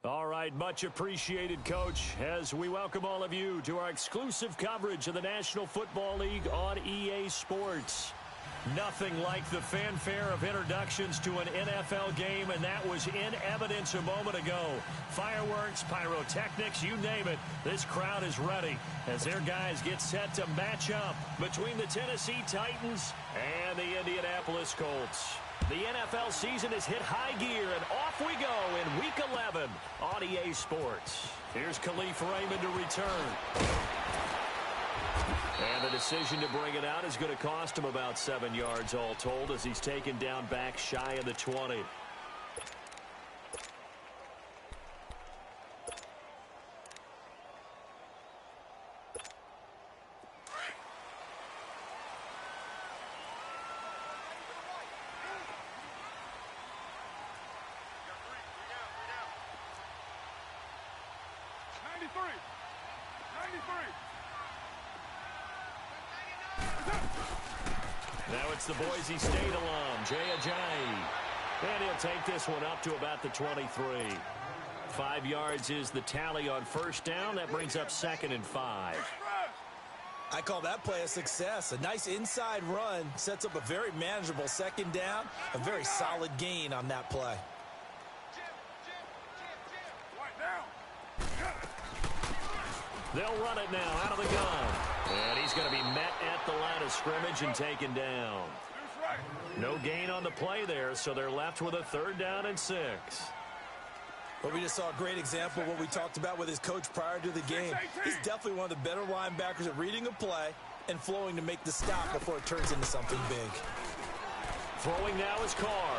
All right, much appreciated, Coach, as we welcome all of you to our exclusive coverage of the National Football League on EA Sports. Nothing like the fanfare of introductions to an NFL game, and that was in evidence a moment ago. Fireworks, pyrotechnics, you name it. This crowd is ready as their guys get set to match up between the Tennessee Titans and the Indianapolis Colts. The NFL season has hit high gear, and off we go in Week 11 on EA Sports. Here's Khalif Raymond to return. And the decision to bring it out is going to cost him about 7 yards all told as he's taken down back shy of the 20. Now it's the Boise State alum, Jay Ajayi. And he'll take this one up to about the 23. 5 yards is the tally on first down. That brings up 2nd and 5. I call that play a success. A nice inside run sets up a very manageable 2nd down. A very solid gain on that play. They'll run it now out of the gun. And he's going to be met at the line of scrimmage and taken down. No gain on the play there, so they're left with a 3rd down and 6. Well, we just saw a great example of what we talked about with his coach prior to the game. He's definitely one of the better linebackers at reading a play and flowing to make the stop before it turns into something big. Throwing now is Carr.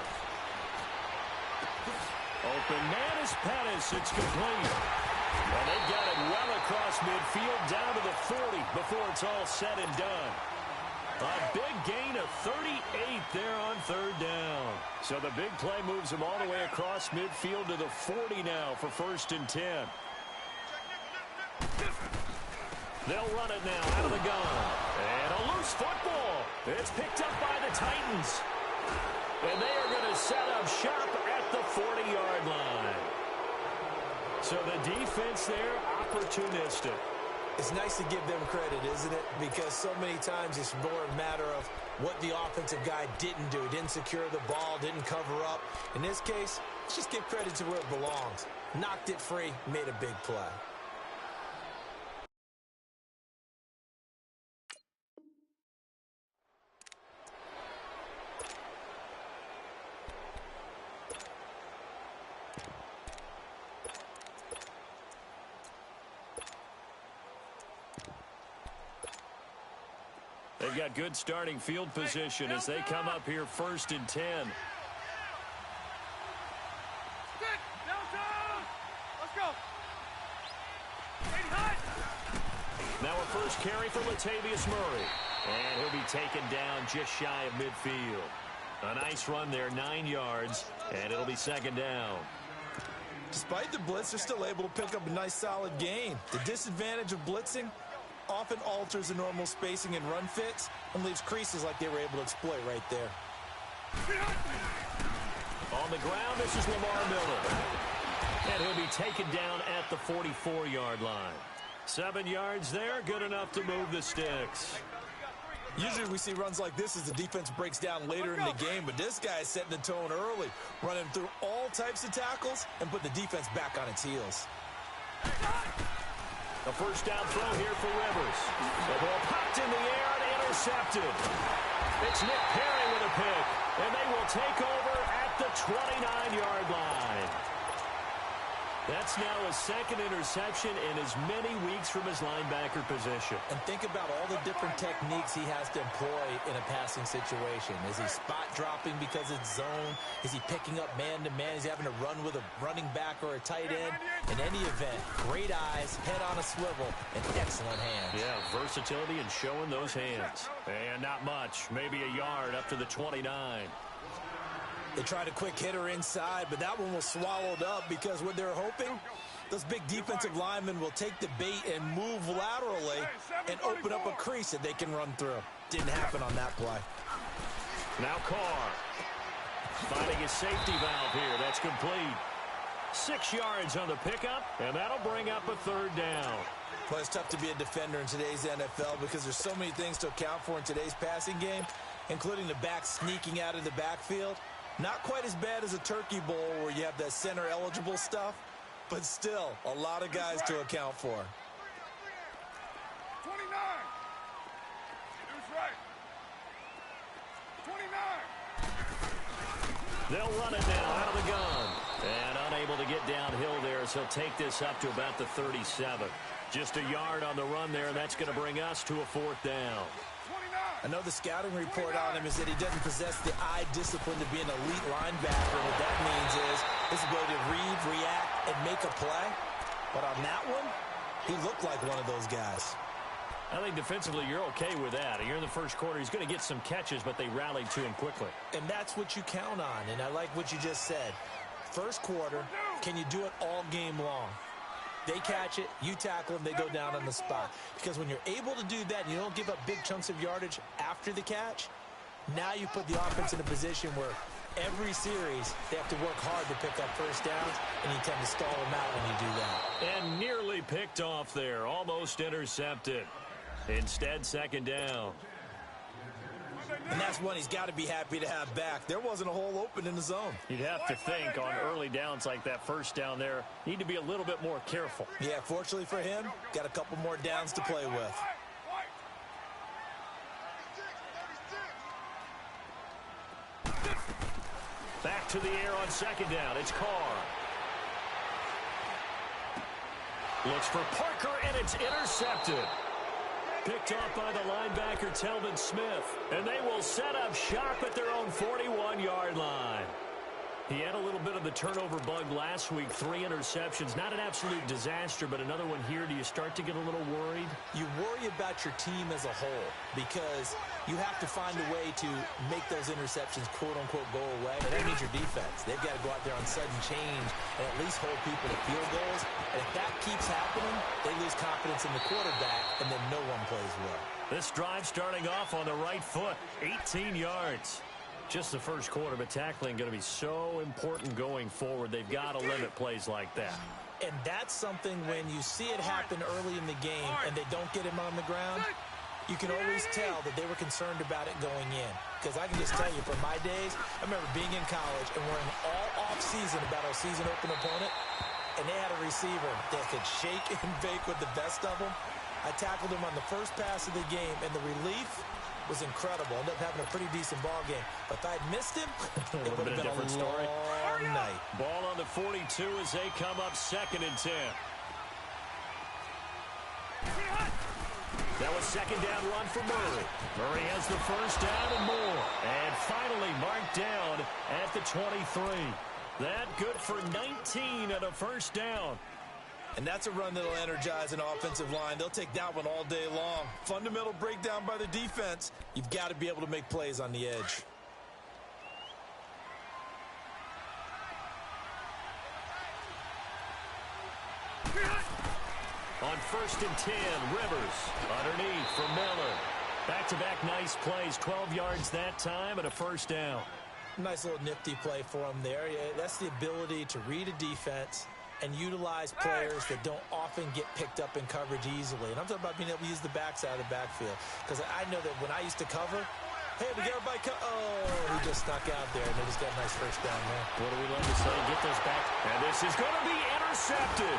Open man is Pettis. It's complete. And they've got it well across midfield down to the 40 before it's all said and done. A big gain of 38 there on 3rd down. So the big play moves them all the way across midfield to the 40 now for 1st and 10. They'll run it now out of the gun. And a loose football. It's picked up by the Titans. And they are going to set up shop at the 40-yard line. So the defense there, opportunistic. It's nice to give them credit, isn't it? Because so many times it's more a matter of what the offensive guy didn't do. He didn't secure the ball, didn't cover up. In this case, let's just give credit to where it belongs. Knocked it free, made a big play. They've got good starting field position as they come up here 1st and 10. Now a first carry for Latavius Murray. And he'll be taken down just shy of midfield. A nice run there, 9 yards, and it'll be 2nd down. Despite the blitz, they're still able to pick up a nice solid gain. The disadvantage of blitzing often alters the normal spacing and run fits and leaves creases like they were able to exploit right there. On the ground, this is Lamar Miller. And he'll be taken down at the 44-yard line. 7 yards there, good enough to move the sticks. Usually we see runs like this as the defense breaks down later in the game, but this guy is setting the tone early, running through all types of tackles and put the defense back on its heels. A first down throw here for Rivers. The ball popped in the air and intercepted. It's Nick Perry with a pick, and they will take over at the 29-yard line. That's now his 2nd interception in as many weeks from his linebacker position. And think about all the different techniques he has to employ in a passing situation. Is he spot dropping because it's zone? Is he picking up man-to-man? Is he having to run with a running back or a tight end? In any event, great eyes, head on a swivel, and excellent hands. Yeah, versatility and showing those hands. And not much, maybe a yard up to the 29. They tried a quick hitter inside, but that one was swallowed up because what they're hoping, those big defensive linemen will take the bait and move laterally and open up a crease that they can run through. Didn't happen on that play. Now Carr finding his safety valve here. That's complete. 6 yards on the pickup, and that'll bring up a third down. Well, it's tough to be a defender in today's NFL because there's so many things to account for in today's passing game, including the back sneaking out of the backfield. Not quite as bad as a turkey bowl where you have that center-eligible stuff, but still a lot of guys to account for. 29. Who's right? 29. They'll run it now out of the gun. And unable to get downhill there, so he'll take this up to about the 37. Just a yard on the run there, and that's going to bring us to a fourth down. I know the scouting report on him is that he doesn't possess the eye discipline to be an elite linebacker. And what that means is his ability to read, react, and make a play. But on that one, he looked like one of those guys. I think defensively you're okay with that. Here in the first quarter, he's going to get some catches, but they rallied to him quickly. And that's what you count on, and I like what you just said. First quarter, can you do it all game long? They catch it, you tackle them, they go down on the spot. Because when you're able to do that and you don't give up big chunks of yardage after the catch, now you put the offense in a position where every series they have to work hard to pick up first downs, and you tend to stall them out when you do that. And nearly picked off there, almost intercepted. Instead, second down. And that's one he's got to be happy to have back. There wasn't a hole open in the zone. You'd have to think on early downs like that first down there, need to be a little bit more careful. Yeah, fortunately for him, got a couple more downs to play with. Back to the air on second down. It's Carr. Looks for Parker, and it's intercepted. Picked off by the linebacker, Telvin Smith. And they will set up shop at their own 41-yard line. He had a little bit of the turnover bug last week, 3 interceptions. Not an absolute disaster, but another one here. Do you start to get a little worried? You worry about your team as a whole because you have to find a way to make those interceptions, quote-unquote, go away. And that means your defense. They've got to go out there on sudden change and at least hold people to field goals. And if that keeps happening, they lose confidence in the quarterback, and then no one plays well. This drive starting off on the right foot, 18 yards. Just the first quarter, but tackling going to be so important going forward. They've got to limit plays like that. And that's something when you see it happen early in the game and they don't get him on the ground, you can always tell that they were concerned about it going in. Because I can just tell you, from my days, I remember being in college and worrying all off-season about our season open opponent, and they had a receiver that could shake and bake with the best of them. I tackled him on the first pass of the game, and the relief was incredible. Ended up having a pretty decent ball game. But if I'd missed him, it would have been a different story. Long night. Ball on the 42 as they come up 2nd and 10. That was second down run for Murray. Murray has the first down and more. And finally marked down at the 23. That good for 19 and a first down. And that's a run that'll energize an offensive line. They'll take that one all day long. Fundamental breakdown by the defense. You've got to be able to make plays on the edge. On 1st and 10, Rivers underneath from Miller. Back-to-back nice plays, 12 yards that time and a first down. Nice little nifty play for him there. Yeah, that's the ability to read a defense and utilize players that don't often get picked up in coverage easily. And I'm talking about being able to use the backside of the backfield. Because I know that when I used to cover, hey, we got everybody he just snuck out there, and they just got a nice first down there. What do we love to say? Get those back. And this is going to be intercepted.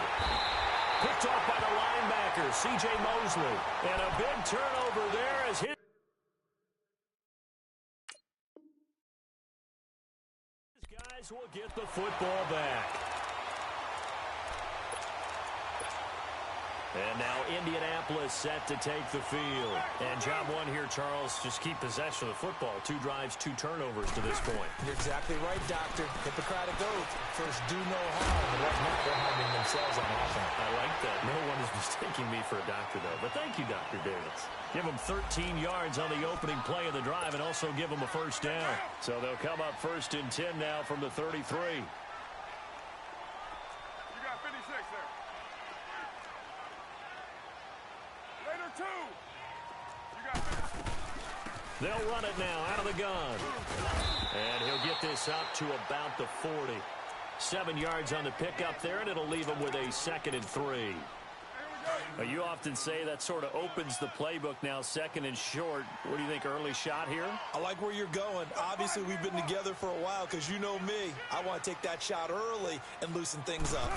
Picked off by the linebacker, C.J. Mosley. And a big turnover there as his guys will get the football back. And now Indianapolis set to take the field. And job one here, Charles, just keep possession of the football. 2 drives, 2 turnovers to this point. You're exactly right, Doctor. Hippocratic oath. First, do no harm. And right now, they're harming themselves on offense. I like that. No one is mistaking me for a doctor, though. But thank you, Dr. Davis. Give them 13 yards on the opening play of the drive and also give them a first down. So they'll come up 1st and 10 now from the 33. They'll run it now out of the gun. And he'll get this up to about the 40. 7 yards on the pickup there, and it'll leave them with a 2nd and 3. You often say that sort of opens the playbook now, 2nd and short. What do you think, early shot here? I like where you're going. Obviously, we've been together for a while because you know me. I want to take that shot early and loosen things up.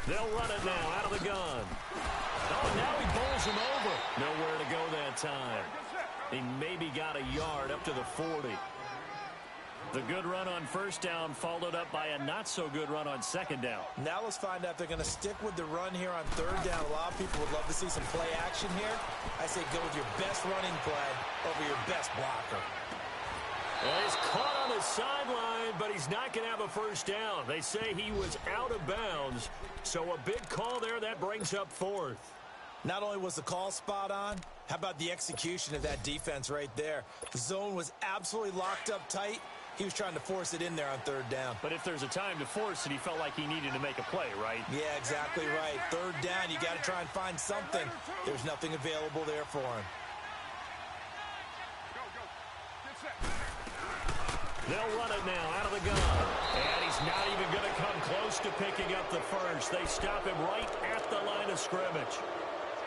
They'll run it now out of the gun. Oh, now he bowls him over. Nowhere to go that time. He maybe got a yard up to the 40. The good run on 1st down followed up by a not-so-good run on 2nd down. Now let's find out if they're going to stick with the run here on 3rd down. A lot of people would love to see some play action here. I say go with your best running play over your best blocker. Well, he's caught on the sideline, but he's not going to have a 1st down. They say he was out of bounds, so a big call there. That brings up 4th. Not only was the call spot on, how about the execution of that defense right there? The zone was absolutely locked up tight. He was trying to force it in there on 3rd down. But if there's a time to force it, he felt like he needed to make a play, right? Yeah, exactly right. 3rd down, you got to try and find something. There's nothing available there for him. They'll run it now out of the gun. And he's not even going to come close to picking up the 1st. They stop him right at the line of scrimmage.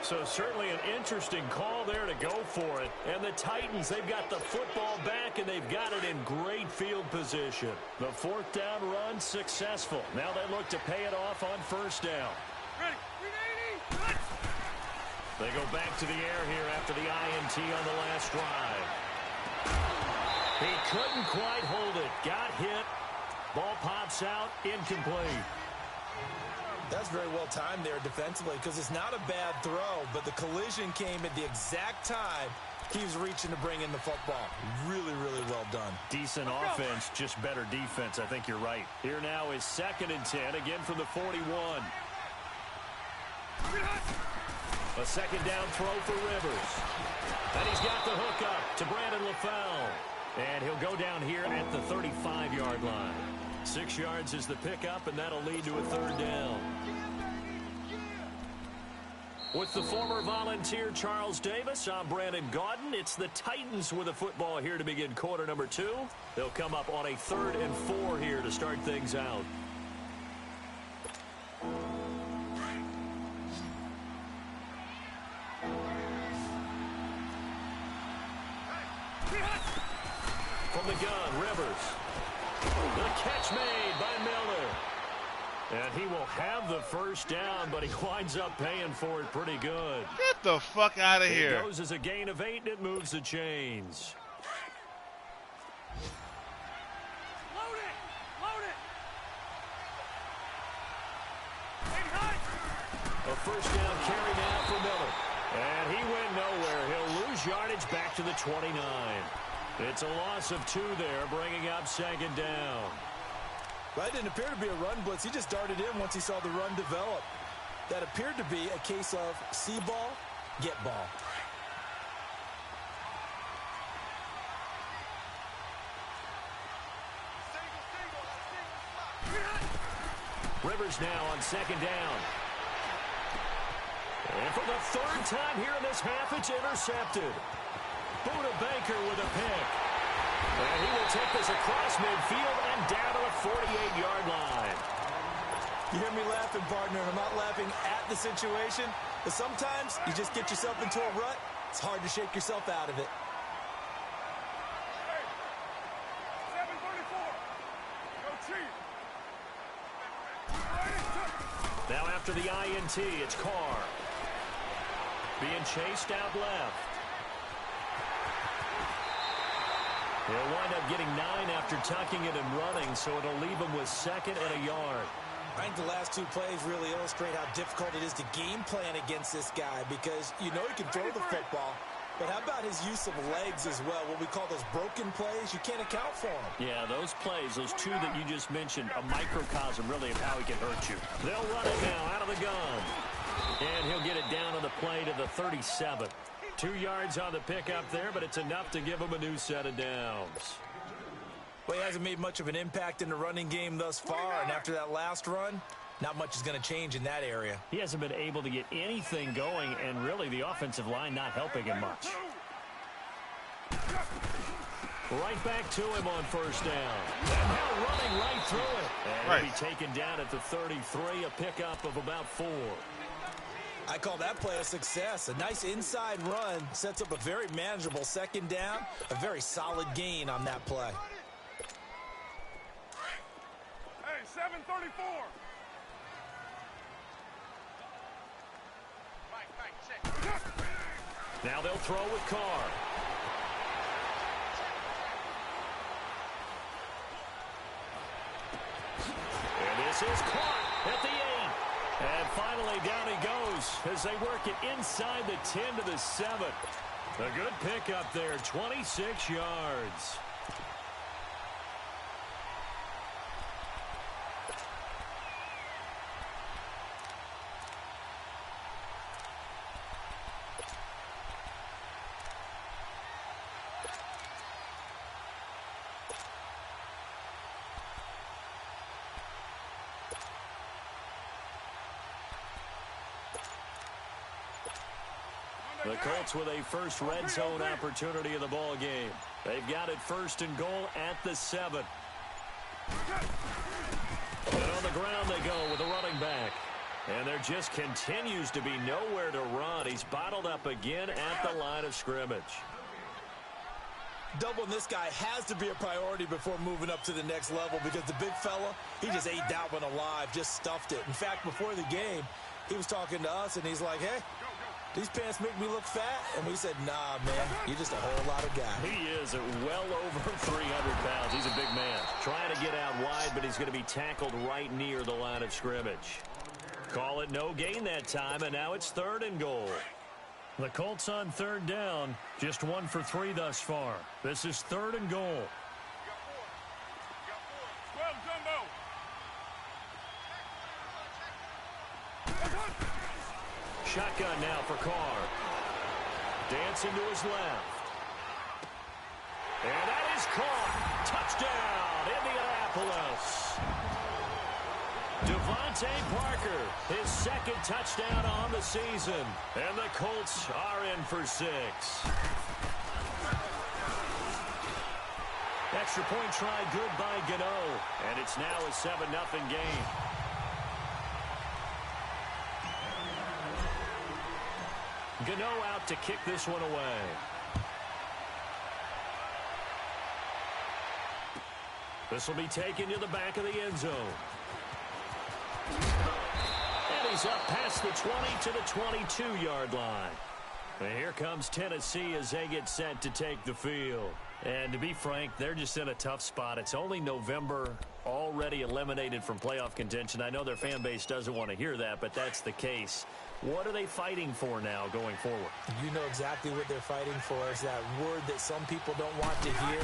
So certainly an interesting call there to go for it. And the Titans, they've got the football back, and they've got it in great field position. The 4th down run successful. Now they look to pay it off on 1st down. They go back to the air here after the INT on the last drive. He couldn't quite hold it. Got hit. Ball pops out. Incomplete. That's very well timed there defensively because it's not a bad throw, but the collision came at the exact time he was reaching to bring in the football. Really, really well done. Decent offense, just better defense. I think you're right. Here now is 2nd and 10, again from the 41. A 2nd down throw for Rivers. And he's got the hook up to Brandon LaFell. And he'll go down here at the 35-yard line. 6 yards is the pickup, and that'll lead to a 3rd down. With the former Volunteer Charles Davis, I'm Brandon Gaudin. It's the Titans with a football here to begin quarter number 2. They'll come up on a 3rd and 4 here to start things out. From the gun, Rivers. The catch made by Miller. And he will have the 1st down, but he winds up paying for it pretty good. Get the fuck out of here. It goes as a gain of 8, and it moves the chains. Load it! Load it! A 1st down carry now for Miller. And he went nowhere. He'll lose yardage back to the 29. It's a loss of 2 there, bringing up 2nd down. Well, it didn't appear to be a run blitz. He just darted in once he saw the run develop. That appeared to be a case of see ball, get ball. Rivers now on 2nd down. And for the 3rd time here in this half, it's intercepted. Buda Baker with a pick. And he will take this across midfield and down to the 48-yard line. You hear me laughing, partner, and I'm not laughing at the situation, but sometimes you just get yourself into a rut. It's hard to shake yourself out of it. Hey, 744. Go Chiefs. Now after the INT, it's Carr. Being chased out left. He'll wind up getting 9 after tucking it and running, so it'll leave him with 2nd and a yard. I think the last 2 plays really illustrate how difficult it is to game plan against this guy because you know he can throw the football, but how about his use of legs as well? What we call those broken plays, you can't account for them. Yeah, those plays, those 2 that you just mentioned, a microcosm really of how he can hurt you. They'll run it now out of the gun. And he'll get it down on the play to the 37. 2 yards on the pickup there, but it's enough to give him a new set of downs. Well, he hasn't made much of an impact in the running game thus far, and after that last run, not much is going to change in that area. He hasn't been able to get anything going, and really the offensive line not helping him much. Right back to him on first down. And now running right through it. And he'll be taken down at the 33, a pickup of about 4. I call that play a success. A nice inside run sets up a very manageable second down. A very solid gain on that play. Hey, 734. Now they'll throw with Carr. And this is caught at the 8. And finally down he goes as they work it inside the 10 to the 7. A good pickup there, 26 yards. The Colts with a first red zone opportunity in the ball game. They've got it first and goal at the 7. And on the ground they go with a running back. And there just continues to be nowhere to run. He's bottled up again at the line of scrimmage. Doubling this guy has to be a priority before moving up to the next level because the big fella, he just ate that one alive, just stuffed it. In fact, before the game, he was talking to us, and he's like, hey, these pants make me look fat? And we said, nah, man, you're just a whole lot of guy. He is well over 300 pounds. He's a big man. Trying to get out wide, but he's going to be tackled right near the line of scrimmage. Call it no gain that time, and now it's 3rd and goal. The Colts on 3rd down, just 1 for 3 thus far. This is 3rd and goal. Shotgun now for Carr. Dancing to his left. And that is caught. Touchdown, Indianapolis. Devontae Parker, his 2nd touchdown on the season. And the Colts are in for 6. Extra point try good by Gano. And it's now a 7-0 game. Gano out to kick this one away. This will be taken to the back of the end zone. And he's up past the 20 to the 22-yard line. And here comes Tennessee as they get set to take the field. And to be frank, they're just in a tough spot. It's only November, already eliminated from playoff contention. I know their fan base doesn't want to hear that, but that's the case. What are they fighting for now going forward? You know exactly what they're fighting for. Is that word that some people don't want to hear,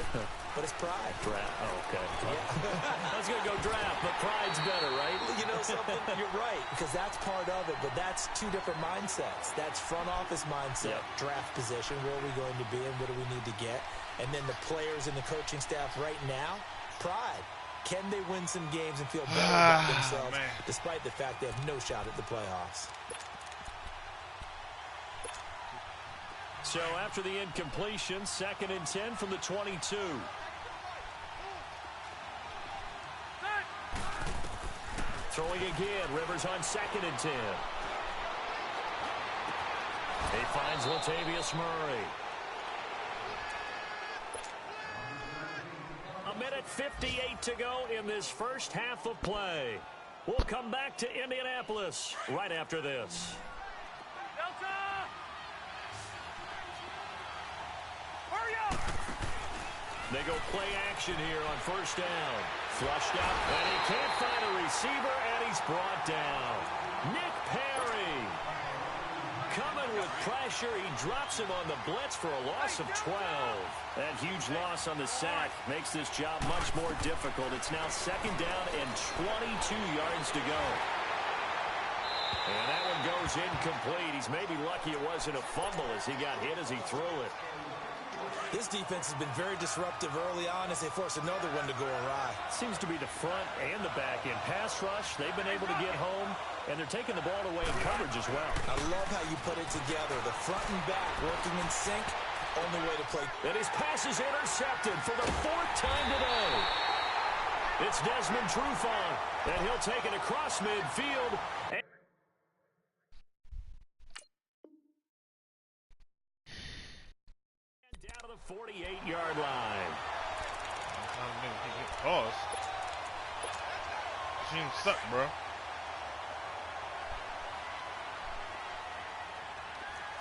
but it's pride. Draft. Oh, okay. Yeah. I was going to go draft, but pride's better, right? You know something? You're right, because that's part of it, but that's 2 different mindsets. That's front office mindset, draft position, where are we going to be and what do we need to get? And then the players and the coaching staff right now, pride. Can they win some games and feel better about themselves, despite the fact they have no shot at the playoffs? So after the incompletion, 2nd and 10 from the 22. Throwing again, Rivers on 2nd and 10. He finds Latavius Murray. 1:58 to go in this first half of play. We'll come back to Indianapolis right after this. Delta! Hurry up! They go play action here on first down. Flushed out, and he can't find a receiver, and he's brought down. Nick Perry coming with pressure. He drops him on the blitz for a loss of 12. That huge loss on the sack makes this job much more difficult. It's now 2nd down and 22 yards to go. And that one goes incomplete. He's maybe lucky it wasn't a fumble as he got hit as he threw it. This defense has been very disruptive early on as they force another one to go awry. Seems to be the front and the back end. Pass rush, they've been able to get home, and they're taking the ball away in coverage as well. I love how you put it together. The front and back working in sync. Only way to play. And his pass is intercepted for the 4th time today. It's Desmond Trufant, and he'll take it across midfield. And down to the 48-yard line. Pause. Machine suck, bro.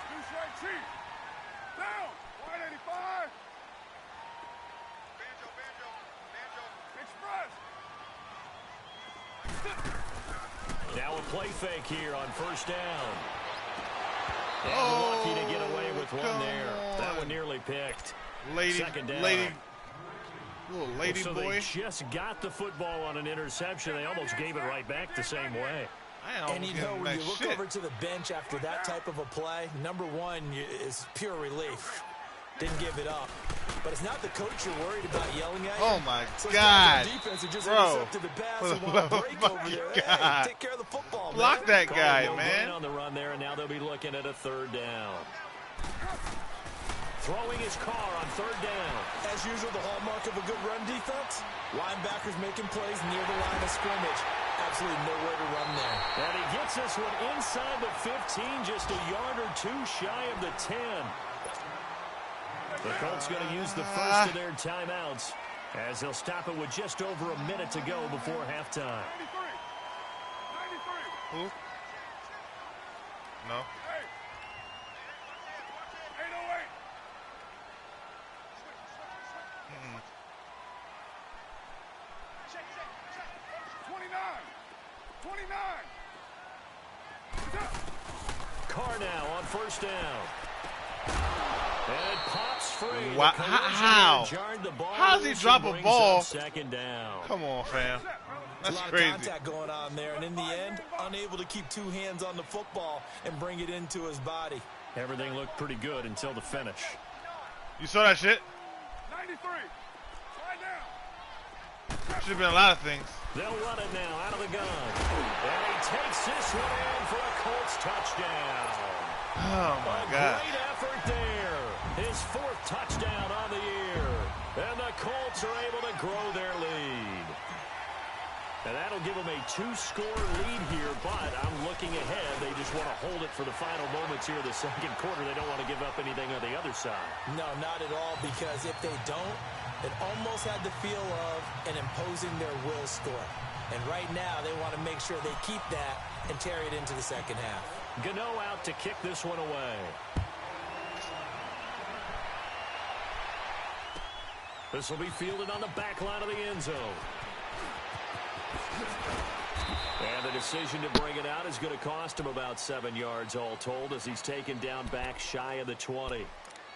Goose right, Chief. Down. Wide 85. Express. Now a play fake here on 1st down. And lucky to get away with one there. That one nearly picked. Second down. Little lady so boy. They just got the football on an interception. They almost gave it right back the same way. And you know, when you look over to the bench after that type of a play, number one is pure relief. Didn't give it up. But it's not the coach you're worried about yelling at you. Oh, my so God. Defense just bro. The pass and want to break over there. Hey, take care of the football, Block man. that guy, man. On the run there, and now they'll be looking at a 3rd down. Throwing his car on 3rd down. As usual, the hallmark of a good run defense, linebackers making plays near the line of scrimmage. Absolutely nowhere to run there. And he gets this one inside the 15, just a yard or 2 shy of the 10. The Colts going to use the first of their timeouts as they'll stop it with just over a minute to go before halftime. 93. Who? No. Hey. 808. 29. Carr now on 1st down. And it pops free. Wow. How? How does he drop a ball? 2nd down. Come on, fam. That's a lot crazy. of contact going on there, and in the end, unable to keep 2 hands on the football and bring it into his body. Everything looked pretty good until the finish. You saw that shit? 93. Slide down. Should have been a lot of things. They'll run it now out of the gun. And he takes this one in for a Colts touchdown. Oh, my God. Great effort there. His 4th touchdown on the year. And the Colts are able to grow their lead. And that'll give them a 2-score lead here, but I'm looking ahead. They just want to hold it for the final moments here of the 2nd quarter. They don't want to give up anything on the other side. No, not at all, because if they don't, it almost had the feel of an imposing their will score. And right now, they want to make sure they keep that and carry it into the 2nd half. Gano out to kick this one away. This will be fielded on the back line of the end zone. And the decision to bring it out is going to cost him about 7 yards all told as he's taken down back shy of the 20.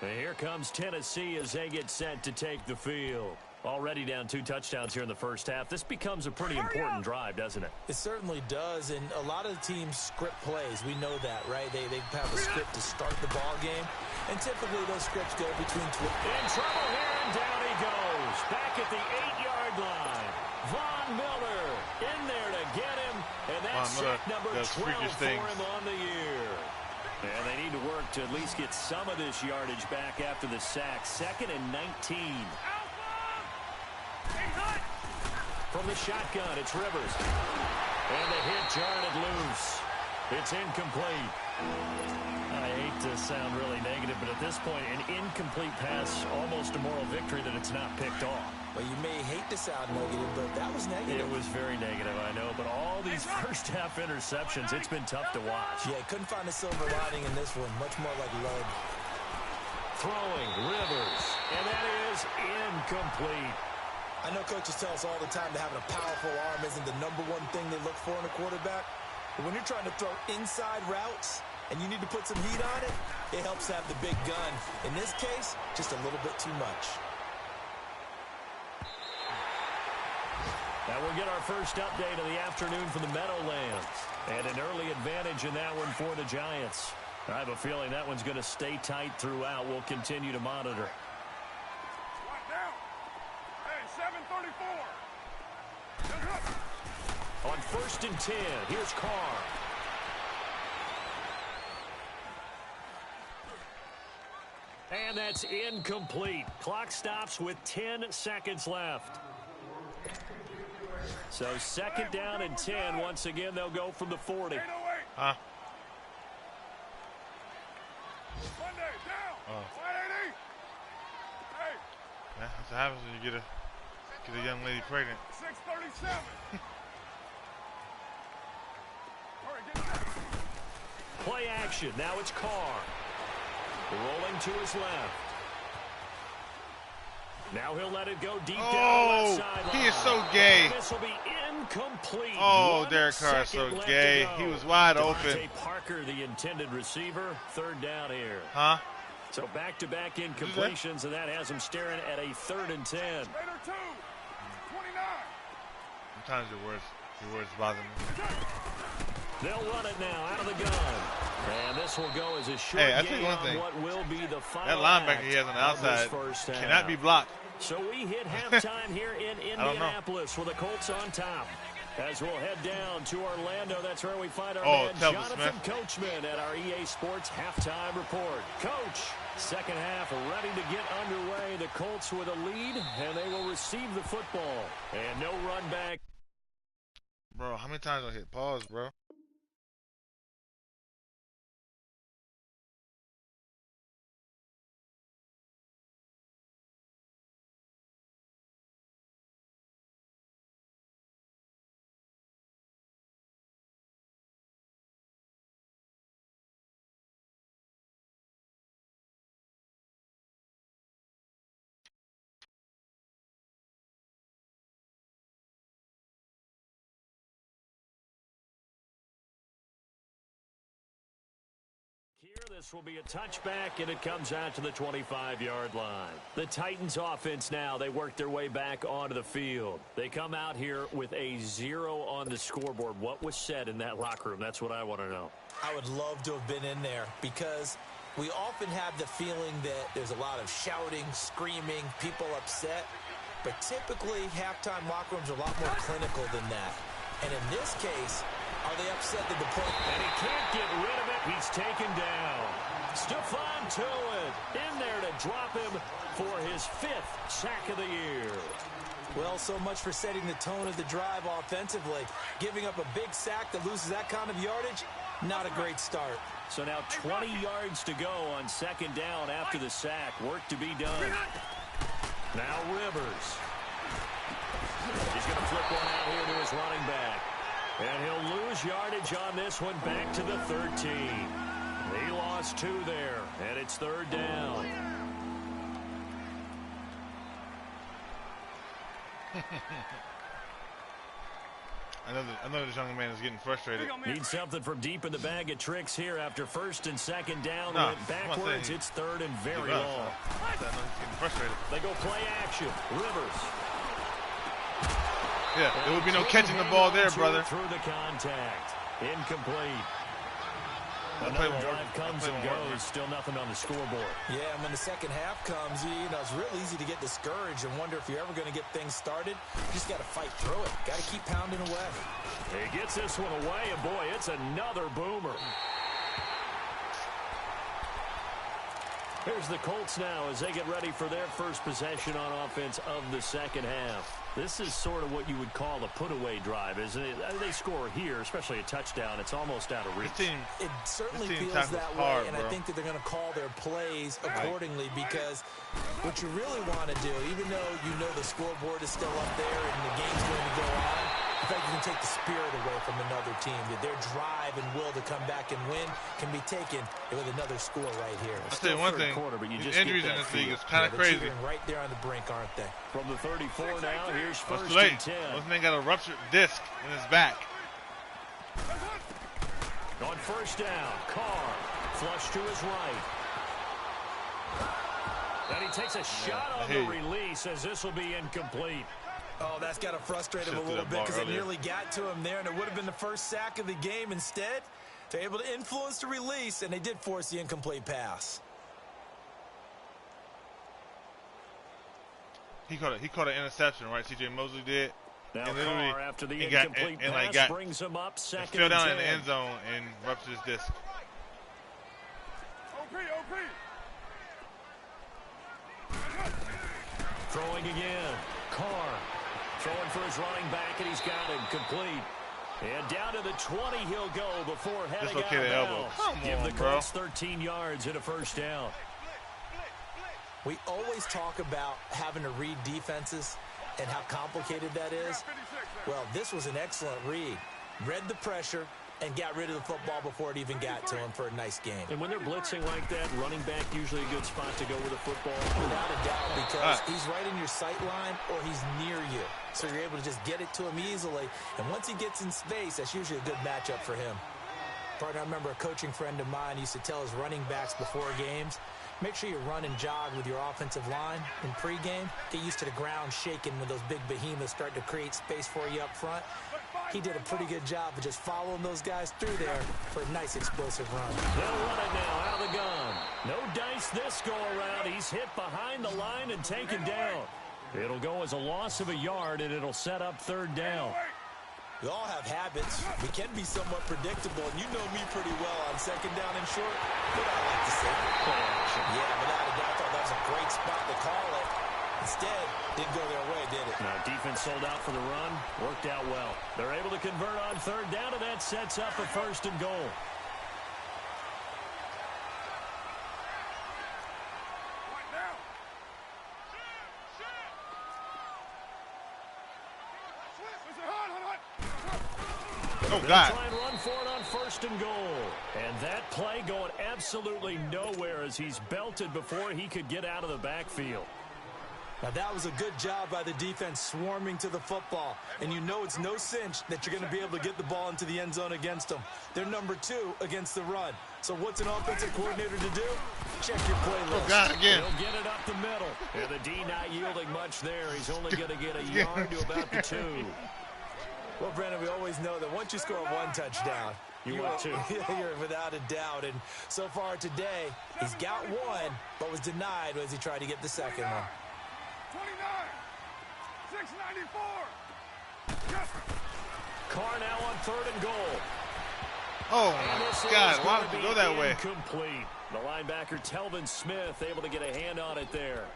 And here comes Tennessee as they get set to take the field. Already down 2 touchdowns here in the 1st half. This becomes a pretty important drive, doesn't it? It certainly does, and a lot of the teams script plays. We know that, right? They have a script to start the ball game, and typically those scripts go between 12. In trouble here, and down he goes. Back at the 8-yard line. Von Miller in there to get him, and that's sack number 12 for him on the year. And they need to work to at least get some of this yardage back after the sack. 2nd and 19. From the shotgun, it's Rivers. And the hit jarred it loose. It's incomplete. I hate to sound really negative, but at this point, an incomplete pass, almost a moral victory that it's not picked off. Well, you may hate to sound negative, but that was negative. It was very negative, I know. But all these first-half interceptions, it's been tough to watch. Yeah, couldn't find a silver lining in this one. Much more like lead. Throwing, Rivers. And that is incomplete. I know coaches tell us all the time that having a powerful arm isn't the #1 thing they look for in a quarterback. But when you're trying to throw inside routes and you need to put some heat on it, it helps to have the big gun. In this case, just a little bit too much. Now we'll get our first update of the afternoon from the Meadowlands. And an early advantage in that one for the Giants. I have a feeling that one's going to stay tight throughout. We'll continue to monitor. On 1st and 10, here's Carr. And that's incomplete. Clock stops with 10 seconds left. So 2nd down and 10. Once again, they'll go from the 40. Huh? Monday, down. Oh. 180. Hey. That's what happens when you get a young lady pregnant. 637. Hurry, get set. Play action. Now it's Carr. Rolling to his left. Now he'll let it go deep down the left sideline. He is so gay. This will be incomplete. Oh, Derek Carr is so gay. He was wide open. Parker, the intended receiver. 3rd down here. Huh? So back-to-back incompletions, and that has him staring at a 3rd and 10. Raider 2. 29. Sometimes your words bother me. They'll run it now out of the gun. And this will go as a short gain on what will be the final that linebacker he has on the outside cannot be blocked. So we hit halftime here in Indianapolis with the Colts on top. As we'll head down to Orlando, that's where we find our man Jonathan Coachman at our EA Sports Halftime Report. Coach, 2nd half ready to get underway. The Colts with a lead, and they will receive the football. And no run back. Bro, how many times I hit pause, bro? Here, this will be a touchback, and it comes out to the 25-yard line. The Titans offense now, they work their way back onto the field. They come out here with a 0 on the scoreboard. What was said in that locker room? That's what I want to know. I would love to have been in there because we often have the feeling that there's a lot of shouting, screaming, people upset. But typically, halftime locker rooms are a lot more clinical than that. And in this case, are they upset to the point? And he can't get rid of it. He's taken down. Stephon Tuitt in there to drop him for his 5th sack of the year. Well, so much for setting the tone of the drive offensively. Giving up a big sack that loses that kind of yardage, not a great start. So now 20 yards to go on 2nd down after the sack. Work to be done. Now Rivers. He's going to flip one out here to his running back. And he'll lose yardage on this one back to the 13. He lost 2 there, and it's 3rd down. I know this young man is getting frustrated. Needs something from deep in the bag of tricks here after 1st and 2nd down. Went backwards. It's 3rd and very long. I know he's getting frustrated. They go play action. Rivers. Yeah, there would be no catching the ball there, brother. Through the contact. Incomplete. Another drive comes and goes. Still nothing on the scoreboard. Yeah, and when the 2nd half comes, you know, it's real easy to get discouraged and wonder if you're ever going to get things started. You just got to fight through it. Got to keep pounding away. He gets this one away, and boy, it's another boomer. Here's the Colts now as they get ready for their first possession on offense of the 2nd half. This is sort of what you would call a put-away drive, isn't it? They score here, especially a touchdown. It's almost out of reach. It certainly feels that way, and I think that they're going to call their plays accordingly because what you really want to do, even though you know the scoreboard is still up there and the game's going to go on, in fact, you can take the spirit away from another team. Their drive and will to come back and win can be taken with another score right here. I'll tell you one thing. These injuries in this league is kind of crazy. Right there on the brink, aren't they? From the 34 now, here's 1st and 10. This man got a ruptured disc in his back. On 1st down, Carr flush to his right. And he takes a shot on the release as this will be incomplete. Oh, that's got to frustrate him a little bit because it nearly got to him there, and it would have been the first sack of the game. Instead, they're able to influence the release, and they did force the incomplete pass. He caught an interception, right? C.J. Mosley did. Now and Carr, after the incomplete pass, brings him up 2nd and 10. Fell down in the end zone and ruptured his disc. OP. Throwing again. Carr throwing for his running back, and he's got it complete. And down to the 20 he'll go before heading out of bounds. Give the Colts 13 yards and a first down. We always talk about having to read defenses and how complicated that is. Well, this was an excellent read. Read the pressure and got rid of the football before it even got to him for a nice game. And when they're blitzing like that, running back usually a good spot to go with the football. Without a doubt, because he's right in your sight line or he's near you. So you're able to just get it to him easily. And once he gets in space, that's usually a good matchup for him. Partner, I remember a coaching friend of mine used to tell his running backs before games, make sure you run and jog with your offensive line in pregame. Get used to the ground shaking when those big behemoths start to create space for you up front. He did a pretty good job of just following those guys through there for a nice explosive run. They'll run it now out of the gun. No dice this go-around. He's hit behind the line and taken down. It'll go as a loss of a yard, and it'll set up third down. We all have habits. We can be somewhat predictable, and you know me pretty well on second down and short. What I like to say. Play action. Yeah, without a doubt, I thought that was a great spot to call it. Instead, didn't go their way, did it? No, defense sold out for the run. Worked out well. They're able to convert on third down, and that sets up a first and goal. Oh, God. Try and run for it on first and goal. And that play going absolutely nowhere as he's belted before he could get out of the backfield. Now, that was a good job by the defense swarming to the football. And you know it's no cinch that you're going to be able to get the ball into the end zone against them. They're number 2 against the run. So what's an offensive coordinator to do? Check your playlist. Oh, God, again. He'll get it up the middle. And the D not yielding much there. He's only going to get a yard to about the 2. Well, Brandon, we always know that once you score one touchdown, you want 2. You're without a doubt. And so far today, he's got one, but was denied as he tried to get the second one. 29, 694. Yes. Carr now on third and goal. Oh, my God. Why would you go that way? Incomplete. The linebacker, Telvin Smith, able to get a hand on it there.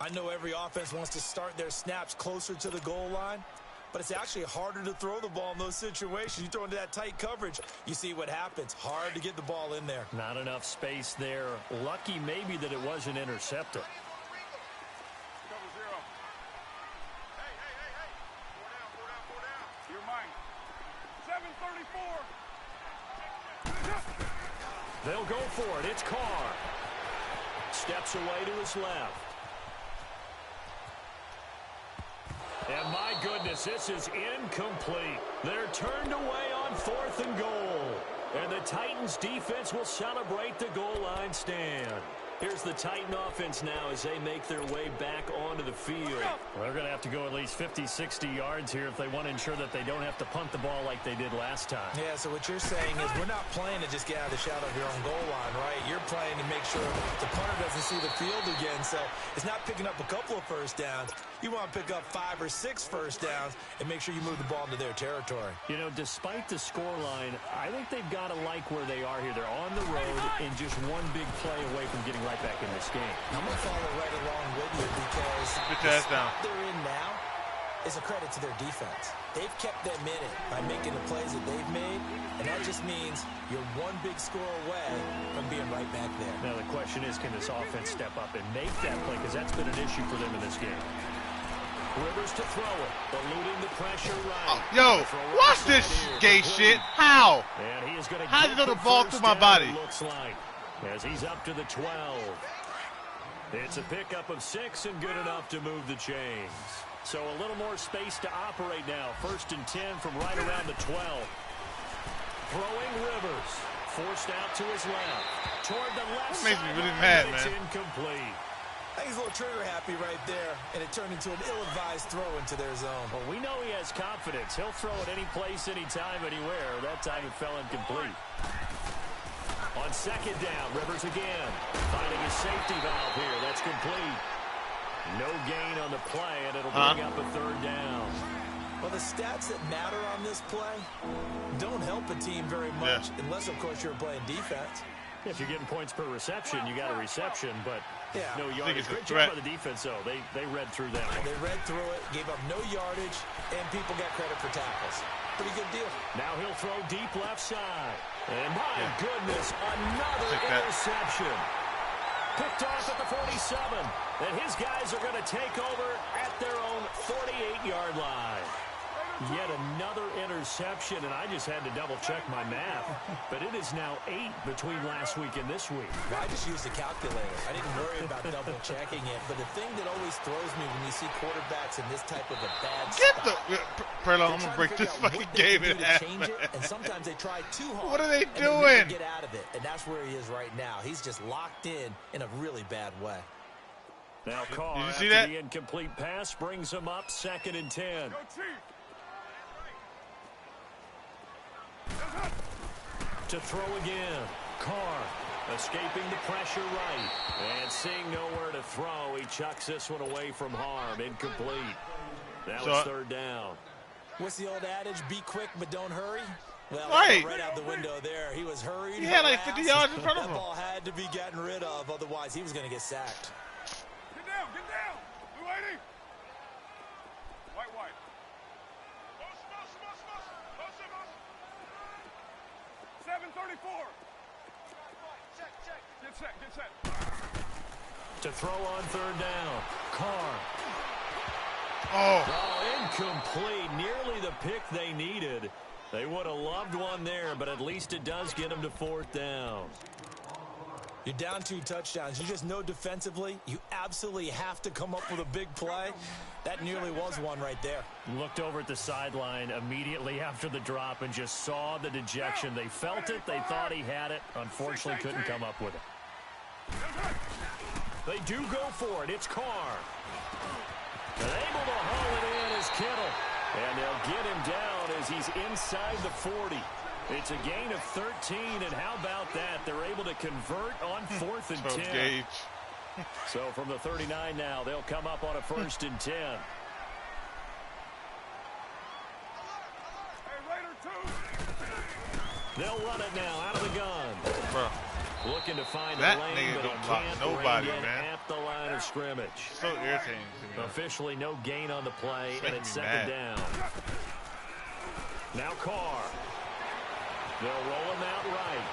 I know every offense wants to start their snaps closer to the goal line, but it's actually harder to throw the ball in those situations. You throw into that tight coverage, you see what happens. Hard to get the ball in there. Not enough space there. Lucky maybe that it wasn't intercepted. Cover 0. Hey. 4 down. You're mine. 734. They'll go for it. It's Carr. Steps away to his left. And my goodness, this is incomplete. They're turned away on 4th and goal. And the Titans defense will celebrate the goal line stand. Here's the Titan offense now as they make their way back onto the field. Well, they're going to have to go at least 50, 60 yards here if they want to ensure that they don't have to punt the ball like they did last time. Yeah, so what you're saying is we're not playing to just get out of the shadow of your own goal line, right? You're playing to make sure the punter doesn't see the field again. So it's not picking up a couple of first downs. You want to pick up 5 or 6 first downs and make sure you move the ball into their territory. You know, despite the scoreline, I think they've got to like where they are here. They're on the road and just one big play away from getting right back in this game. I'm going to follow right along with you because the spot they're in now is a credit to their defense. They've kept them in it by making the plays that they've made, and that just means you're one big score away from being right back there. Now the question is, can this offense step up and make that play? Because that's been an issue for them in this game. Rivers to throw it, eluding the pressure right. Yo, watch this gay shit. How? And he is going to How did you throw the ball through my body? Looks like as he's up to the 12. It's a pickup of 6 and good enough to move the chains. So a little more space to operate now. 1st and 10 from right around the 12. Throwing Rivers. Forced out to his left. Toward the left side. That makes me really mad, man. It's incomplete. I think he's a little trigger happy right there, and it turned into an ill-advised throw into their zone. Well, we know he has confidence. He'll throw it any place, anytime, anywhere. That time it fell incomplete. On 2nd down, Rivers again. Finding his safety valve here. That's complete. No gain on the play, and it'll bring up a 3rd down. Well, the stats that matter on this play don't help a team very much, unless, of course, you're playing defense. If you're getting points per reception, you got a reception, but no yardage. Great job by the defense, though. They read through that one. They read through it, gave up no yardage, and people got credit for tackles. Pretty good deal. Now he'll throw deep left side. And my goodness, another interception. Picked off at the 47. And his guys are going to take over at their own 48-yard line. Yet another interception, and I just had to double-check my math. But it is now 8 between last week and this week. Well, I just used a calculator. I didn't worry about double-checking it. But the thing that always throws me when you see quarterbacks in this type of a bad spot. Perlo, I'm going to break this fucking game in half. And sometimes they try too hard. What are they doing? And they never get out of it. And that's where he is right now. He's just locked in a really bad way. Now Carr, did you see after that? the incomplete pass, brings him up 2nd and 10. Go Chief. To throw again. Carr escaping the pressure right. And seeing nowhere to throw, he chucks this one away from harm. Incomplete. That was 3rd down. What's the old adage? Be quick, but don't hurry. Well, right out the window there. He was hurried. He had like 50 yards in front of him. That ball had to be gotten rid of. Otherwise, he was going to get sacked. Get down, get down. Blue 80. White. 734. Get set. To throw on 3rd down. Carr. Oh, incomplete. Nearly the pick they needed. They would have loved one there, but at least it does get them to 4th down. You're down 2 touchdowns. You just know defensively, you absolutely have to come up with a big play. That nearly was one right there. Looked over at the sideline immediately after the drop and just saw the dejection. They felt it. They thought he had it. Unfortunately, couldn't come up with it. They do go for it. It's Carr. And able to haul it in is Kittle. And they'll get him down as he's inside the 40. It's a gain of 13, and how about that? They're able to convert on 4th and 10. Gage. So from the 39 now, they'll come up on a 1st and 10. Hey, Raider 2. They'll run it now out of the gun. Bro, Looking to find that a lane, nigga but don't he block can't nobody, bring it man. at the line of scrimmage. so irritating to me. Officially no gain on the play, It's and making it's me 2nd mad. down. Now Carr. They'll roll him out right.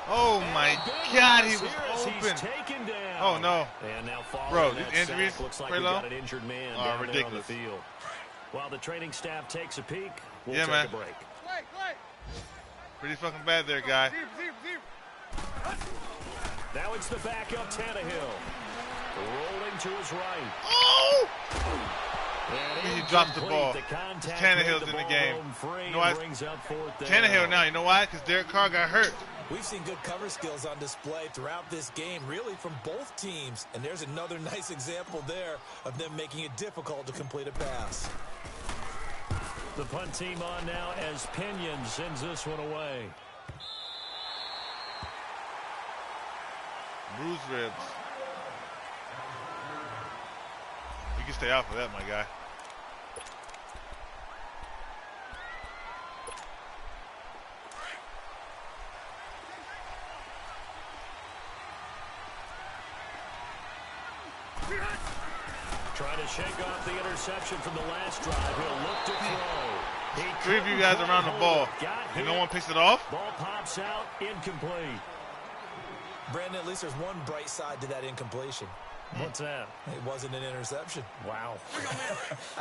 Oh my God, he was He's open. taken down. Oh no. And now Bro, that these injuries, sack, looks like Raylo, we got an injured man down there on the ridiculous. field. While the training staff takes a peek, we'll Yeah, take man. a break. Pretty fucking bad there, guy. Deep. Now it's the backup Tannehill. Rolling to his right. Oh! And He dropped the ball. incomplete. The contact Tannehill's made in the ball game. roam free You know what? and brings up 4th down. Tannehill now, you know why? Because Derek Carr got hurt. We've seen good cover skills on display throughout this game, really from both teams. And there's another nice example there of them making it difficult to complete a pass. The punt team on now as Pinion sends this one away. Bruised ribs. You can stay out for that, my guy. Trying to shake off the interception from the last drive. He'll look to throw. He 3 of you guys around the ball. And no one picks it off? Ball pops out, incomplete. Brandon, at least there's one bright side to that incompletion. What's that? It wasn't an interception. Wow.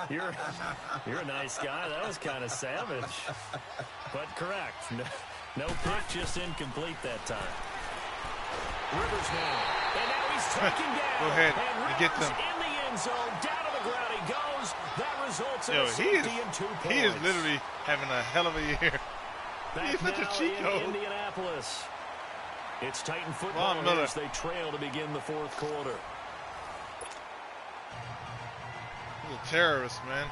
You're a nice guy. That was kind of savage. But correct. No pick, just incomplete that time. Rivers now. And now he's taken down. Go ahead and and get them. in the end zone. Down to the ground he goes. That results in Yo, a safety and 2 points. he is literally having a hell of a year. Back He's such a now cheat in code. Indianapolis. It's Titan football Von Miller. as they trail to begin the 4th quarter. He's a terrorist, man.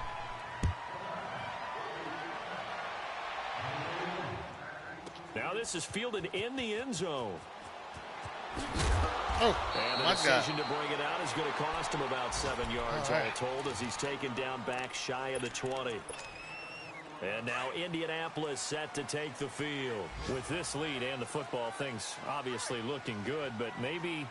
Now this is fielded in the end zone. Oh, And the my God. decision to bring it out is going to cost him about 7 yards, All all right. told, as he's taken down back shy of the 20. And now Indianapolis set to take the field. With this lead and the football, things obviously looking good, but maybe,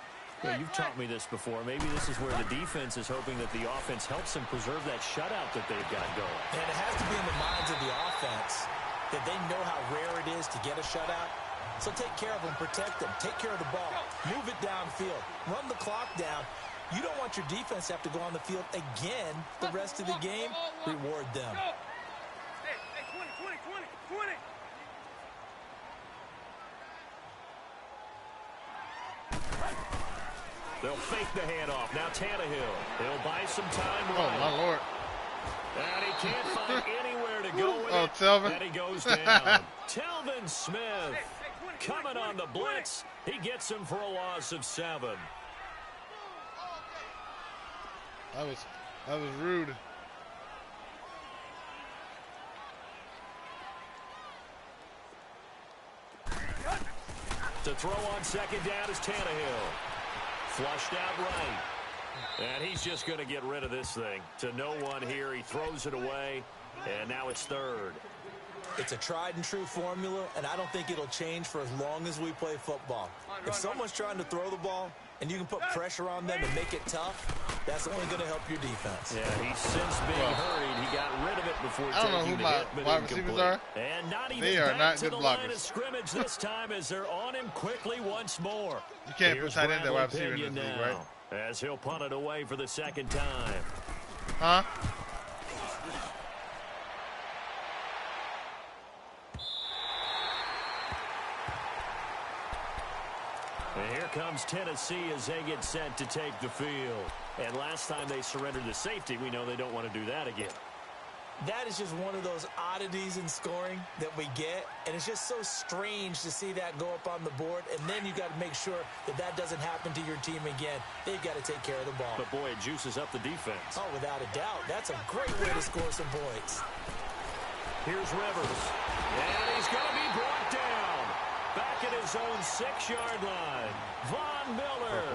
you've taught me this before, maybe this is where the defense is hoping that the offense helps them preserve that shutout that they've got going. And it has to be in the minds of the offense that they know how rare it is to get a shutout. So take care of them, protect them, take care of the ball, move it downfield, run the clock down. You don't want your defense to have to go on the field again the rest of the game. Reward them. Hey, 20, 20, 20. They'll fake the handoff. Now Tannehill. He'll buy some time. Oh, my Lord. And he can't find anywhere to go with it. Telvin. And he goes down. Telvin Smith coming on the blitz. He gets him for a loss of 7. That was rude. To throw on second down is Tannehill. Flushed out right. And he's just going to get rid of this thing. To no one here. He throws it away. And now it's third. It's a tried and true formula, and I don't think it'll change for as long as we play football. If someone's trying to throw the ball and you can put pressure on them and make it tough, that's only going to help your defense. Yeah, he's since being hurried. He got rid of it before I don't know who my wide receivers are. And not even they are not to good the blockers. line of scrimmage this time as they're on him quickly once more. You can't Here's put tight end that wide Bradley receiver in this Pinion league, right? now, as he'll punt it away for the second time. Huh? And here comes Tennessee as they get set to take the field. And last time they surrendered the safety, we know they don't want to do that again. That is just one of those oddities in scoring that we get, and it's just so strange to see that go up on the board, and then you got to make sure that that doesn't happen to your team again. They've got to take care of the ball. But boy, it juices up the defense. Oh, without a doubt. That's a great way to score some points. Here's Rivers. And he's going to be brought down. Back at his own 6-yard line. Von Miller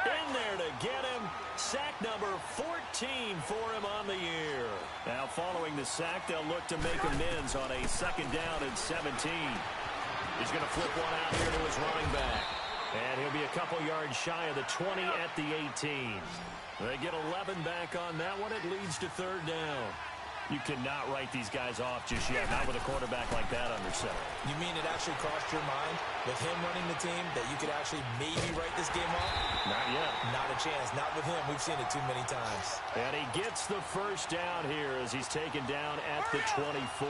in there to get him. Sack number 14 for him on the year. Now following the sack, they'll look to make amends on a second down and 17. He's going to flip one out here to his running back. And he'll be a couple yards shy of the 20 at the 18. They get 11 back on that one. It leads to third down. You cannot write these guys off just yet, not with a quarterback like that under center. You mean it actually crossed your mind with him running the team that you could actually maybe write this game off? Not yet. Not a chance. Not with him. We've seen it too many times. And he gets the first down here as he's taken down at the 24.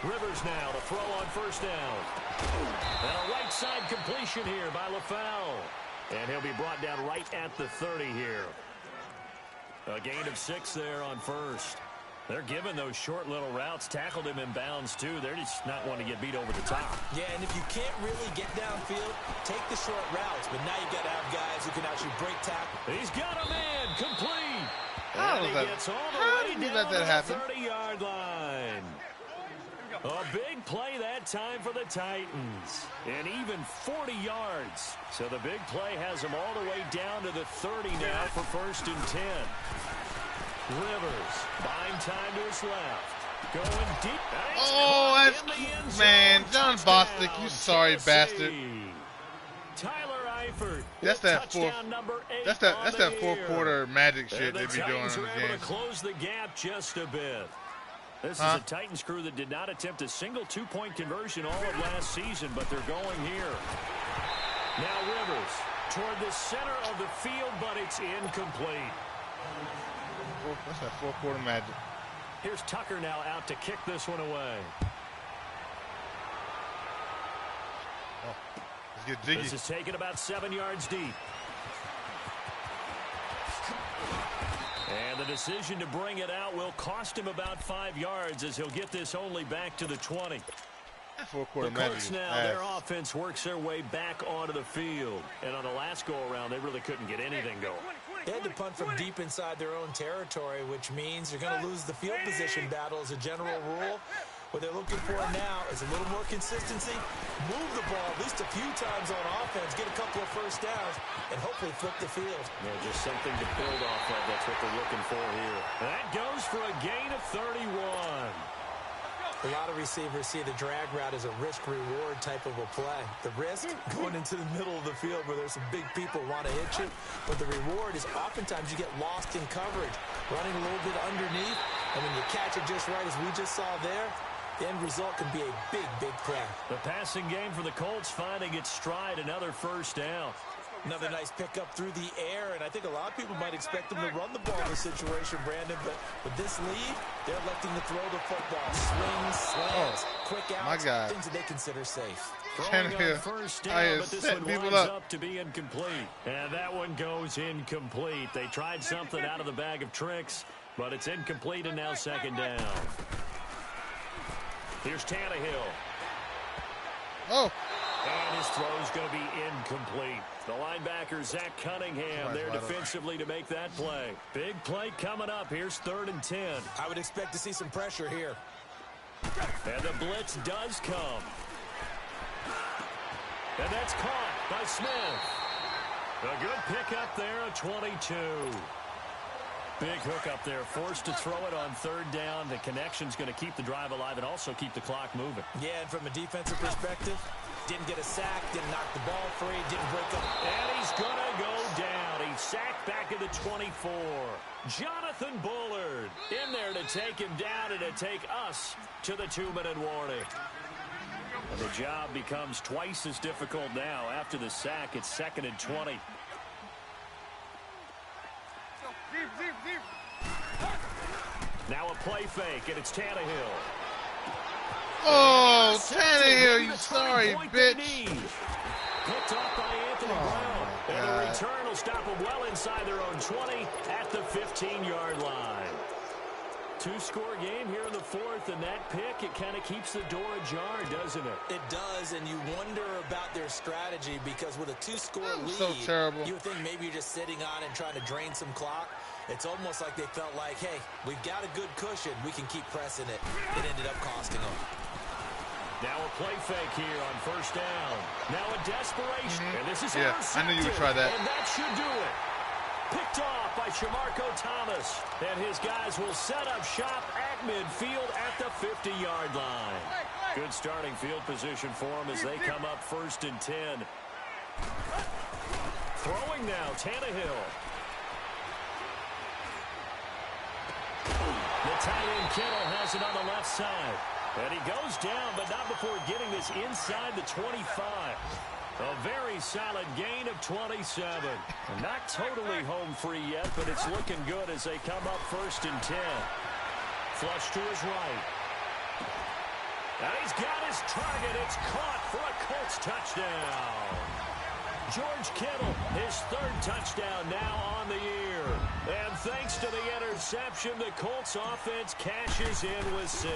Rivers now to throw on first down. And a right side completion here by LaFell. And he'll be brought down right at the 30 here. A gain of 6 there on first. They're giving those short little routes. Tackled him in bounds, too. They're just not wanting to get beat over the top. Yeah, and if you can't really get downfield, take the short routes. But now you've got to have guys who can actually break tackle. He's got a man complete. How and he that, gets all the how way did you down let that happen? to the 30-yard line. A big play that time for the Titans. And even 40 yards. So the big play has them all the way down to the 30 now for first and 10. Rivers buying time to his left. Going deep. Oh, that's, man, John Bostic, you sorry bastard. Tyler Eifert. That's that fourth quarter magic shit they be doing in the the able game. to close the gap just a bit. This is a Titans crew that did not attempt a single two-point conversion all of last season, but they're going here. Now Rivers toward the center of the field, but it's incomplete. That's that fourth quarter magic. Here's Tucker now out to kick this one away. Oh, let's get jiggy. This is taken about 7 yards deep. And the decision to bring it out will cost him about 5 yards as he'll get this only back to the 20. Four-quarter The magic Colts is now, ass. their offense works their way back onto the field. And on the last go-around, they really couldn't get anything going. They had to punt from deep inside their own territory, which means you're going to lose the field position battle as a general rule. What they're looking for now is a little more consistency, move the ball at least a few times on offense, get a couple of first downs, and hopefully flip the field. Yeah, just something to build off of. That's what they're looking for here. That goes for a gain of 31. A lot of receivers see the drag route as a risk-reward type of a play. The risk, going into the middle of the field where there's some big people want to hit you. But the reward is oftentimes you get lost in coverage, running a little bit underneath. And when you catch it just right, as we just saw there, the end result can be a big, big play. The passing game for the Colts finding its stride, another first down. Another nice pickup through the air, and I think a lot of people might expect them to run the ball in this situation, Brandon, but with this lead, they're electing to throw the football. Swings, slants, quick outs, things that they consider safe. Throwing on first down, but this one winds up to be incomplete. And that one goes incomplete. They tried something out of the bag of tricks, but it's incomplete, and now second down. Here's Tannehill. Oh. And his throw's going to be incomplete. The linebacker, Zach Cunningham, there defensively to make that play. Big play coming up. Here's 3rd and 10. I would expect to see some pressure here. And the blitz does come. And that's caught by Smith. A good pickup there, a 22. Big hook up there, forced to throw it on 3rd down. The connection's going to keep the drive alive and also keep the clock moving. Yeah, and from a defensive perspective, didn't get a sack, didn't knock the ball free, didn't break up. And he's going to go down. He's sacked back at the 24. Jonathan Bullard in there to take him down and to take us to the 2-minute warning. And the job becomes twice as difficult now. After the sack, it's 2nd and 20. Now a play fake, and it's Tannehill. Oh, Tannehill, you sorry bitch. Picked off by Anthony Brown. And the return will stop them well inside their own 20 at the 15-yard line. 2-score game here in the 4th, and that pick, it kind of keeps the door ajar, doesn't it? It does, and you wonder about their strategy because with a 2-score lead, so terrible. You would think maybe you're just sitting on and trying to drain some clock. It's almost like they felt like, hey, we've got a good cushion. We can keep pressing it. It ended up costing them. Now a play fake here on 1st down. Now a desperation. And this is I knew you would try that. And that should do it. Picked off by Shamarko Thomas. And his guys will set up shop at midfield at the 50-yard line. Good starting field position for them as they come up 1st and 10. Throwing now, Tannehill. The tight end Kittle has it on the left side. And he goes down, but not before getting this inside the 25. A very solid gain of 27. Not totally home free yet, but it's looking good as they come up 1st and 10. Flush to his right. And he's got his target. It's caught for a Colts touchdown. George Kittle, his 3rd touchdown now on the year. And thanks to the interception, the Colts offense cashes in with 6.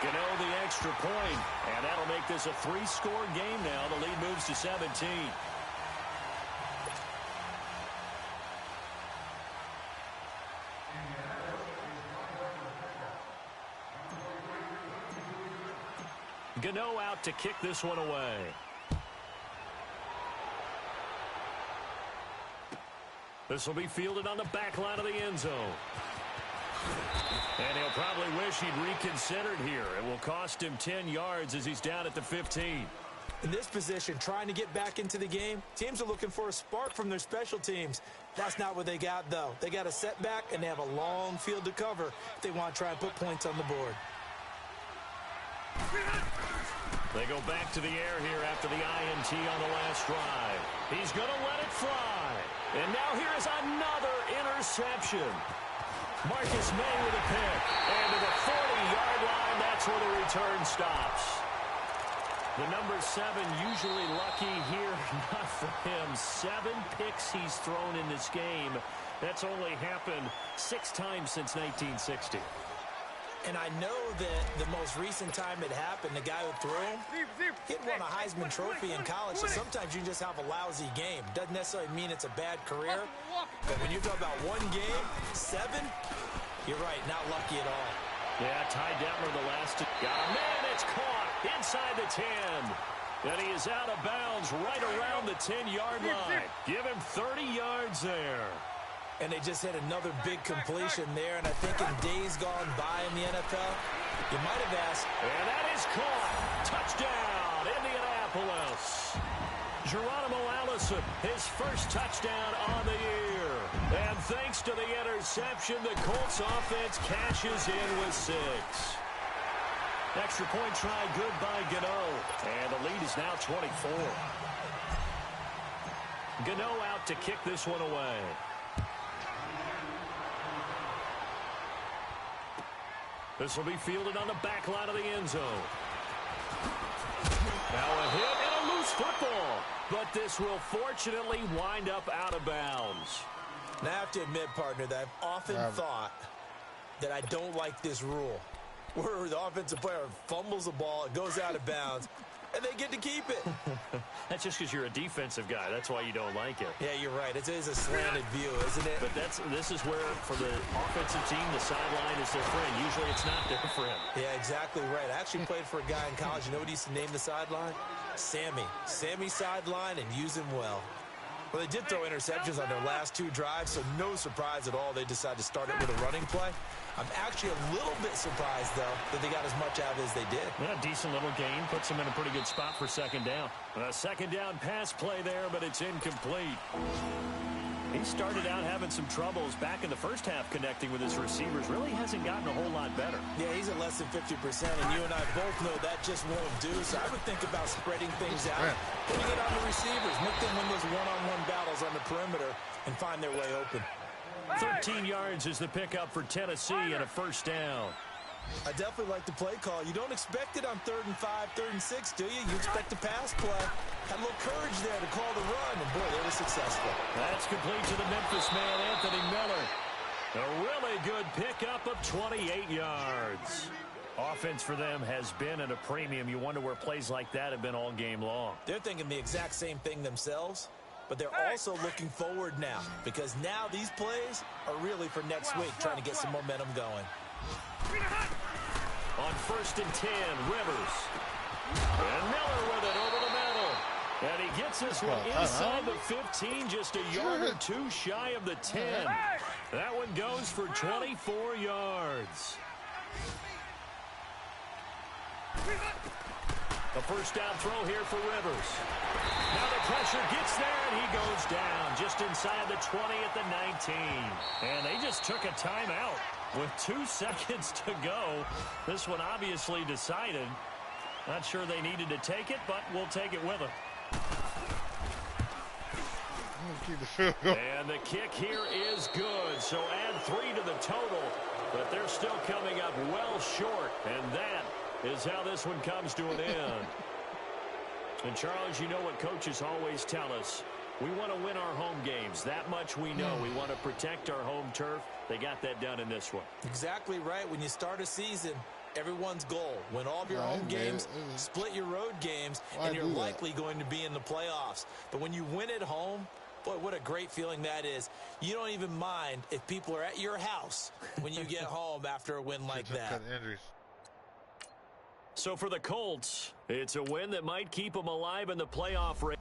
Gano the extra point, and that'll make this a 3-score game now. The lead moves to 17. Gano out to kick this one away. This will be fielded on the back line of the end zone. And he'll probably wish he'd reconsidered here. It will cost him 10 yards as he's down at the 15. In this position, trying to get back into the game, teams are looking for a spark from their special teams. That's not what they got, though. They got a setback, and they have a long field to cover if they want to try and put points on the board. They go back to the air here after the INT on the last drive. He's going to let it fly. And now here is another interception. Marcus May with a pick. And to the 40-yard line, that's where the return stops. The number 7 usually lucky here. Not for him. 7 picks he's thrown in this game. That's only happened 6 times since 1960. And I know that the most recent time it happened, the guy who threw him, he won a Heisman Trophy in college, so sometimes you just have a lousy game. Doesn't necessarily mean it's a bad career, but when you talk about one game, 7, you're right, not lucky at all. Yeah, tied down for the last. Got a man. It's caught inside the 10. And he is out of bounds right around the 10-yard line. Give him 30 yards there. And they just hit another big completion there. And I think in days gone by in the NFL, you might have asked. And that is caught. Touchdown, Indianapolis. Geronimo Allison, his first touchdown on the year. And thanks to the interception, the Colts offense cashes in with 6. Extra point try good by Gano. And the lead is now 24. Gano out to kick this one away. This will be fielded on the back line of the end zone. Now a hit and a loose football. But this will fortunately wind up out of bounds. Now I have to admit, partner, that I've often thought that I don't like this rule, where the offensive player fumbles the ball, it goes out of bounds, and they get to keep it. That's just because you're a defensive guy. That's why you don't like it. Yeah, you're right. It is a slanted view, isn't it? But this is where, for the offensive team, the sideline is their friend. Usually it's not their friend. Yeah, exactly right. I actually played for a guy in college. You know what he used to name the sideline? Sammy. Sammy sideline, and use him well. Well, they did throw interceptions on their last 2 drives, so no surprise at all they decided to start it with a running play. I'm actually a little bit surprised, though, that they got as much out of it as they did. Yeah, decent little gain. Puts them in a pretty good spot for second down. A second down pass play there, but it's incomplete. He started out having some troubles back in the first half connecting with his receivers. Really hasn't gotten a whole lot better. Yeah, he's at less than 50%, and you and I both know that just won't do. So I would think about spreading things out, putting it on the receivers, make them win those one-on-one battles on the perimeter, and find their way open. 13 yards is the pickup for Tennessee and a first down. I definitely like the play call. You don't expect it on 3rd and 5, 3rd and 6, do you? You expect a pass play. Had a little courage there to call the run, and boy, they were successful. That's complete to the Memphis man, Anthony Miller. A really good pickup of 28 yards. Offense for them has been at a premium. You wonder where plays like that have been all game long. They're thinking the exact same thing themselves, but they're also looking forward now, because now these plays are really for next week, trying to get some momentum going. On 1st and 10, Rivers. And Miller with it over the middle. And he gets this one inside the 15, just a yard or 2 shy of the 10. That one goes for 24 yards. A first down throw here for Rivers. Now the pressure gets there, and he goes down just inside the 20 at the 19. And they just took a timeout with 2 seconds to go. This one obviously decided. Not sure they needed to take it, but we'll take it with them. And the kick here is good, so add 3 to the total. But they're still coming up well short, and that is how this one comes to an end. And, Charles, you know what coaches always tell us. We want to win our home games. That much we know. We want to protect our home turf. They got that done in this one. Exactly right. When you start a season, everyone's goal, win all of your home games, split your road games, and you're likely going to be in the playoffs. But when you win at home, boy, what a great feeling that is. You don't even mind if people are at your house when you get home after a win like that. So for the Colts, it's a win that might keep them alive in the playoff race.